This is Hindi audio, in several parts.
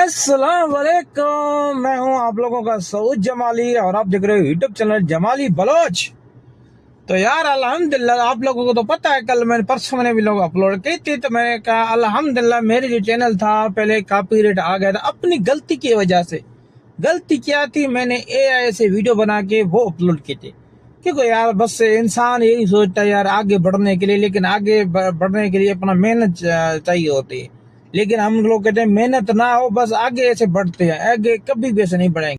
अस्सलाम वालेकुम, मैं हूं आप लोगों का सऊद जमाली और आप देख रहे हो यूट्यूब चैनल जमाली बलोच। तो यार अल्हम्दुलिल्लाह, आप लोगों को तो पता है, कल मैंने परसों मैंने भी लोग अपलोड की थी, तो मैंने कहा अल्हम्दुलिल्लाह मेरे जो चैनल था पहले कॉपीराइट आ गया था अपनी गलती की वजह से। गलती क्या थी, मैंने एआई से वीडियो बना के वो अपलोड की थी। क्योंकि यार बस इंसान यही सोचता है यार आगे बढ़ने के लिए, लेकिन आगे बढ़ने के लिए अपना मेहनत चाहिए होती है। लेकिन हम लोग कहते हैं मेहनत ना हो, बस आगे ऐसे बढ़ते हैं, आगे कभी भी ऐसे नहीं बढ़ेंगे।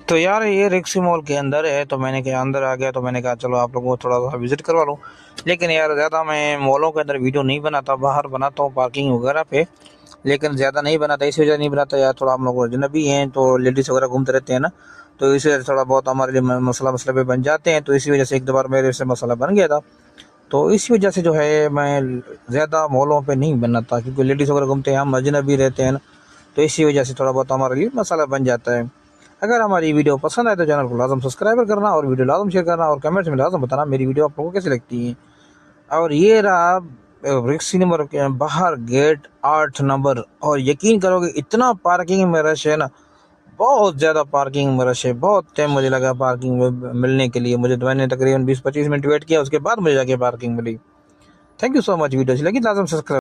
तो यार ये रिक्सी मॉल के अंदर है, तो मैंने कहा अंदर आ गया, तो मैंने कहा चलो आप लोगों को थोड़ा सा विजिट करवा लूँ। लेकिन यार ज़्यादा मैं मॉलों के अंदर वीडियो नहीं बनाता, बाहर बनाता हूँ पार्किंग वगैरह पे, लेकिन ज़्यादा नहीं बनाता। इस वजह नहीं बनाता यार, थोड़ा हम लोग अजनबी हैं तो लेडीज़ वगैरह घूमते रहते हैं ना, तो इस वजह से थोड़ा बहुत हमारे लिए मसला मसले पे बन जाते हैं। तो इसी वजह से एक दो बार मेरे से मसला बन गया था, तो इसी वजह से जो है मैं ज़्यादा मॉलों पे नहीं बनाता, क्योंकि लेडीज़ वगैरह घूमते हैं, हम अजनबी रहते हैं ना, तो इसी वजह से थोड़ा बहुत हमारे लिए मसाला बन जाता है। अगर हमारी वीडियो पसंद आए तो चैनल को लाजम सब्सक्राइब करना और वीडियो लाजम शेयर करना और कमेंट्स में लाजम बताना मेरी वीडियो आप लोगों को कैसी लगती है। और ये रहा रिक्सी नंबर के बाहर गेट 8 नंबर, और यकीन करोगे इतना पार्किंग में रश है ना, बहुत ज़्यादा पार्किंग में रश है। बहुत टाइम मुझे लगा पार्किंग में मिलने के लिए, मुझे तो मैंने तकरीबन 20-25 मिनट वेट किया, उसके बाद मुझे जाके पार्किंग मिली। Thank you so much. Video अच्छी लगी लाजम सब्सक्राइब